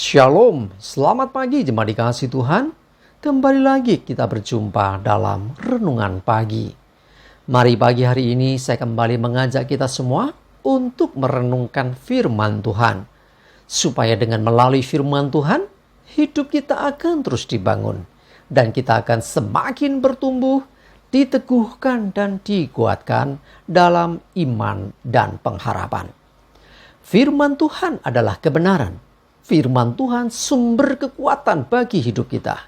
Shalom, selamat pagi jemaat dikasihi Tuhan. Kembali lagi kita berjumpa dalam Renungan Pagi. Mari pagi hari ini saya kembali mengajak kita semua untuk merenungkan firman Tuhan. Supaya dengan melalui firman Tuhan, hidup kita akan terus dibangun. Dan kita akan semakin bertumbuh, diteguhkan dan dikuatkan dalam iman dan pengharapan. Firman Tuhan adalah kebenaran. Firman Tuhan sumber kekuatan bagi hidup kita.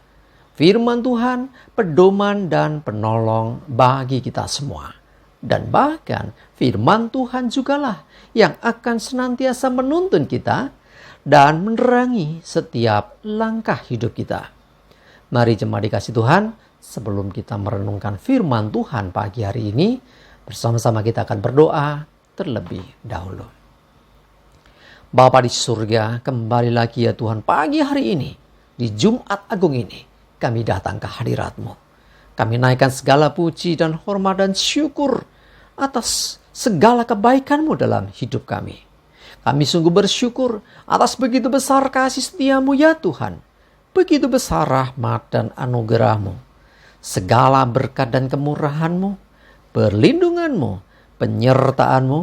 Firman Tuhan pedoman dan penolong bagi kita semua. Dan bahkan firman Tuhan jugalah yang akan senantiasa menuntun kita dan menerangi setiap langkah hidup kita. Mari jemaat dikasihi Tuhan, sebelum kita merenungkan firman Tuhan pagi hari ini, bersama-sama kita akan berdoa terlebih dahulu. Bapa di surga, kembali lagi ya Tuhan pagi hari ini, di Jumat Agung ini, kami datang ke hadirat-Mu. Kami naikkan segala puji dan hormat dan syukur atas segala kebaikan-Mu dalam hidup kami. Kami sungguh bersyukur atas begitu besar kasih setia-Mu ya Tuhan. Begitu besar rahmat dan anugerah-Mu. Segala berkat dan kemurahan-Mu, perlindungan-Mu, penyertaan-Mu,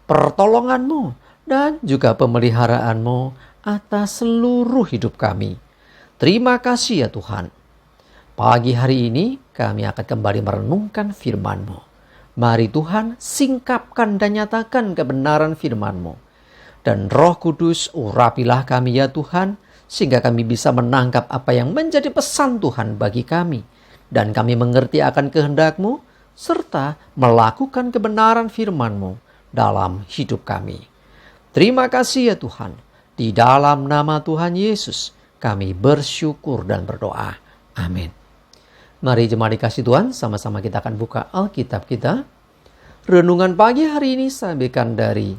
pertolongan-Mu, dan juga pemeliharaanmu atas seluruh hidup kami. Terima kasih ya Tuhan. Pagi hari ini kami akan kembali merenungkan firman-Mu. Mari Tuhan singkapkan dan nyatakan kebenaran firman-Mu. Dan Roh Kudus urapilah kami ya Tuhan, sehingga kami bisa menangkap apa yang menjadi pesan Tuhan bagi kami. Dan kami mengerti akan kehendak-Mu, serta melakukan kebenaran firman-Mu dalam hidup kami. Terima kasih ya Tuhan. Di dalam nama Tuhan Yesus kami bersyukur dan berdoa. Amin. Mari jemaat dikasihi Tuhan, sama-sama kita akan buka Alkitab kita. Renungan pagi hari ini saya ambilkan dari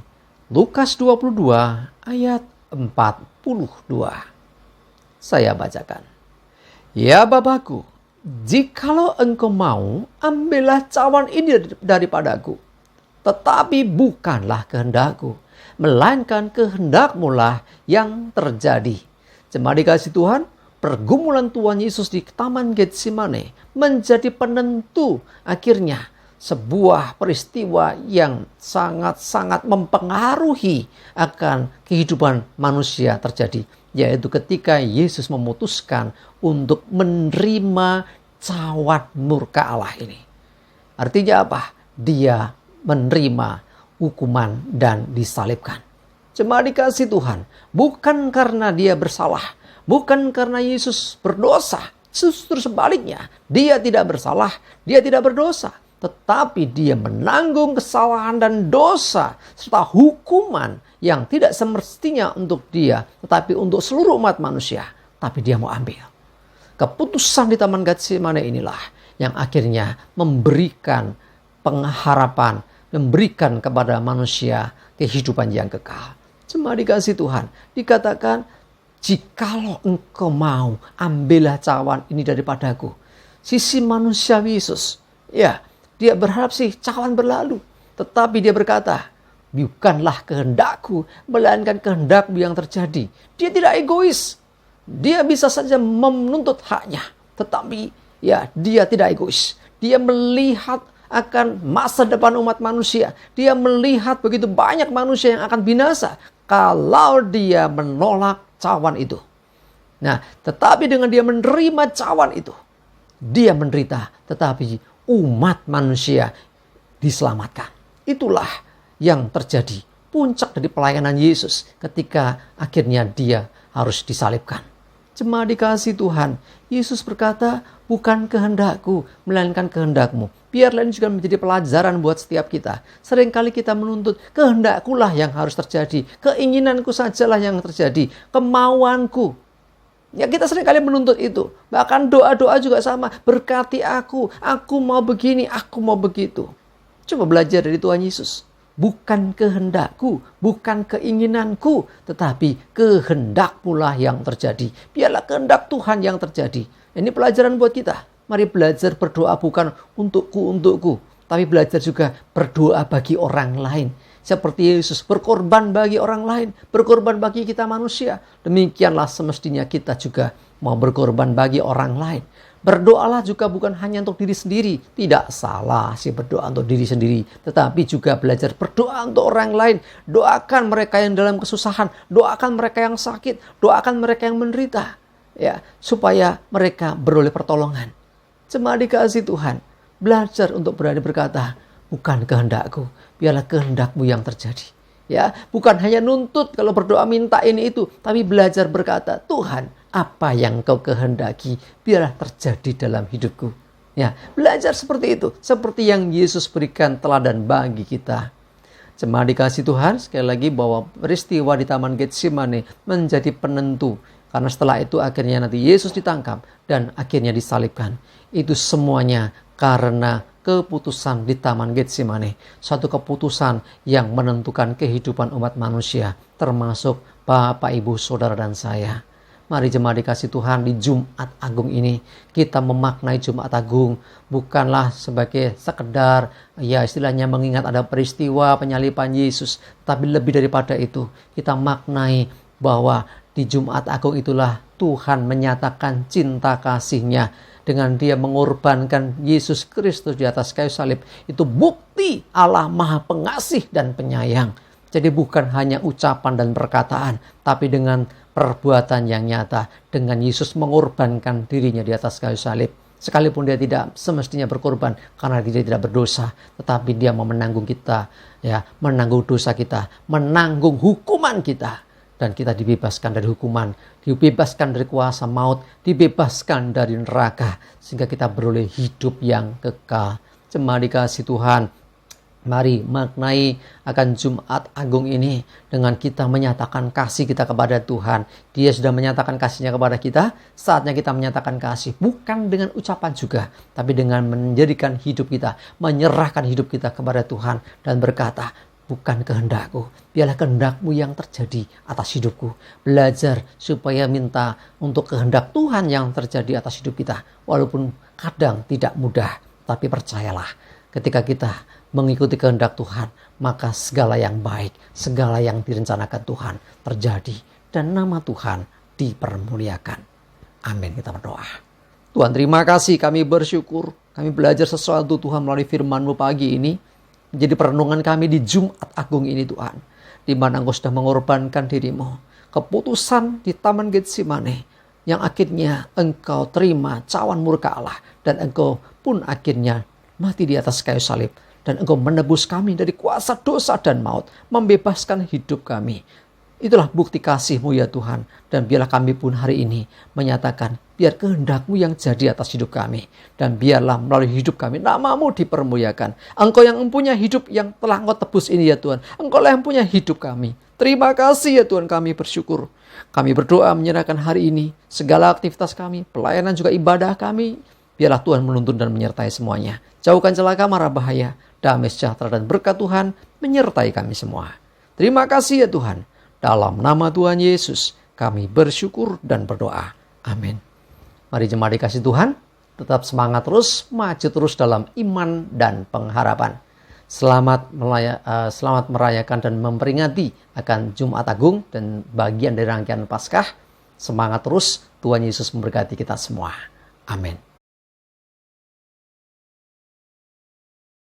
Lukas 22 ayat 42. Saya bacakan. Ya Bapakku, jikalau engkau mau, ambillah cawan ini daripadaku. Tetapi bukanlah kehendakku, melainkan kehendak-Mu lah yang terjadi. Jemaat dikasihi Tuhan, pergumulan Tuhan Yesus di Taman Getsemane menjadi penentu akhirnya sebuah peristiwa yang sangat-sangat mempengaruhi akan kehidupan manusia terjadi. Yaitu ketika Yesus memutuskan untuk menerima cawan murka Allah ini. Artinya apa? Dia menerima hukuman dan disalibkan. Jemaat dikasihi Tuhan, bukan karena dia bersalah, bukan karena Yesus berdosa, justru sebaliknya, dia tidak bersalah, dia tidak berdosa, tetapi dia menanggung kesalahan dan dosa serta hukuman yang tidak semestinya untuk dia, tetapi untuk seluruh umat manusia. Tapi dia mau ambil. Keputusan di Taman Getsemane inilah yang akhirnya memberikan pengharapan, memberikan kepada manusia kehidupan yang kekal. Cuma dikasihi Tuhan, dikatakan, jikalau engkau mau, ambillah cawan ini daripadaku. Sisi manusia Yesus, ya, dia berharap sih cawan berlalu. Tetapi dia berkata, bukanlah kehendakku, melainkan kehendak-Mu yang terjadi. Dia tidak egois. Dia bisa saja menuntut haknya. Tetapi ya, dia tidak egois. Dia melihat akan masa depan umat manusia. Dia melihat begitu banyak manusia yang akan binasa kalau dia menolak cawan itu. Nah, tetapi dengan dia menerima cawan itu, dia menderita, tetapi umat manusia diselamatkan. Itulah yang terjadi, puncak dari pelayanan Yesus ketika akhirnya dia harus disalibkan. Jemaat dikasihi Tuhan, Yesus berkata, bukan kehendakku, melainkan kehendak-Mu. Biarlah ini juga menjadi pelajaran buat setiap kita. Seringkali kita menuntut, kehendakku-lah yang harus terjadi. Keinginanku sajalah yang terjadi. Kemauanku. Ya, kita seringkali menuntut itu. Bahkan doa-doa juga sama. Berkati aku mau begini, aku mau begitu. Coba belajar dari Tuhan Yesus. Bukan kehendakku, bukan keinginanku, tetapi kehendak pula yang terjadi. Biarlah kehendak Tuhan yang terjadi. Ini pelajaran buat kita. Mari belajar berdoa bukan untukku, tapi belajar juga berdoa bagi orang lain. Seperti Yesus berkorban bagi orang lain, berkorban bagi kita manusia. Demikianlah semestinya kita juga mau berkorban bagi orang lain. Berdoalah juga bukan hanya untuk diri sendiri. Tidak salah sih berdoa untuk diri sendiri. Tetapi juga belajar berdoa untuk orang lain. Doakan mereka yang dalam kesusahan. Doakan mereka yang sakit. Doakan mereka yang menderita. Ya, supaya mereka beroleh pertolongan. Jemaat dikasihi Tuhan. Belajar untuk berani berkata, bukan kehendakku, biarlah kehendakmu yang terjadi. Ya, bukan hanya nuntut kalau berdoa minta ini itu. Tapi belajar berkata, Tuhan, apa yang kau kehendaki, biarlah terjadi dalam hidupku. Ya, belajar seperti itu. Seperti yang Yesus berikan teladan bagi kita. Jemaat dikasihi Tuhan, sekali lagi bahwa peristiwa di Taman Getsemane menjadi penentu. Karena setelah itu akhirnya nanti Yesus ditangkap dan akhirnya disalibkan. Itu semuanya karena keputusan di Taman Getsemane. Suatu keputusan yang menentukan kehidupan umat manusia. Termasuk Bapak, Ibu, Saudara, dan saya. Mari jemaat dikasih Tuhan, di Jumat Agung ini kita memaknai Jumat Agung bukanlah sebagai sekedar ya istilahnya mengingat ada peristiwa penyaliban Yesus, tapi lebih daripada itu kita maknai bahwa di Jumat Agung itulah Tuhan menyatakan cinta kasih-Nya dengan Dia mengorbankan Yesus Kristus di atas kayu salib. Itu bukti Allah Maha Pengasih dan Penyayang. Jadi bukan hanya ucapan dan perkataan, tapi dengan perbuatan yang nyata, dengan Yesus mengorbankan dirinya di atas kayu salib. Sekalipun Dia tidak semestinya berkorban karena Dia tidak berdosa, tetapi Dia mau menanggung kita, ya, menanggung dosa kita, menanggung hukuman kita, dan kita dibebaskan dari hukuman, dibebaskan dari kuasa maut, dibebaskan dari neraka, sehingga kita beroleh hidup yang kekal. Jemaat dikasihi Tuhan, mari maknai akan Jumat Agung ini dengan kita menyatakan kasih kita kepada Tuhan. Dia sudah menyatakan kasih-Nya kepada kita, saatnya kita menyatakan kasih. Bukan dengan ucapan juga, tapi dengan menjadikan hidup kita, menyerahkan hidup kita kepada Tuhan dan berkata, bukan kehendakku, biarlah kehendak-Mu yang terjadi atas hidupku. Belajar supaya minta untuk kehendak Tuhan yang terjadi atas hidup kita. Walaupun kadang tidak mudah, tapi percayalah, ketika kita mengikuti kehendak Tuhan, maka segala yang baik, segala yang direncanakan Tuhan terjadi, dan nama Tuhan dipermuliakan. Amin. Kita berdoa. Tuhan, terima kasih, kami bersyukur, kami belajar sesuatu Tuhan melalui firman-Mu pagi ini, menjadi perenungan kami di Jumat Agung ini Tuhan, di mana Engkau sudah mengorbankan diri-Mu, keputusan di Taman Getsemane, yang akhirnya Engkau terima cawan murka Allah, dan Engkau pun akhirnya mati di atas kayu salib. Dan Engkau menebus kami dari kuasa dosa dan maut, membebaskan hidup kami. Itulah bukti kasih-Mu ya Tuhan. Dan biarlah kami pun hari ini menyatakan, biar kehendak-Mu yang jadi atas hidup kami. Dan biarlah melalui hidup kami nama-Mu dipermuliakan. Engkau yang mempunyai hidup yang telah Engkau tebus ini ya Tuhan. Engkau lah yang punya hidup kami. Terima kasih ya Tuhan, kami bersyukur. Kami berdoa menyerahkan hari ini segala aktivitas kami, pelayanan juga ibadah kami. Biarlah Tuhan menuntun dan menyertai semuanya. Jauhkan celaka, mara bahaya, damai sejahtera dan berkat Tuhan menyertai kami semua. Terima kasih ya Tuhan. Dalam nama Tuhan Yesus kami bersyukur dan berdoa. Amin. Mari jemaat dikasih Tuhan, tetap semangat terus, maju terus dalam iman dan pengharapan. Selamat merayakan dan memperingati akan Jumat Agung dan bagian dari rangkaian Paskah. Semangat terus, Tuhan Yesus memberkati kita semua. Amin.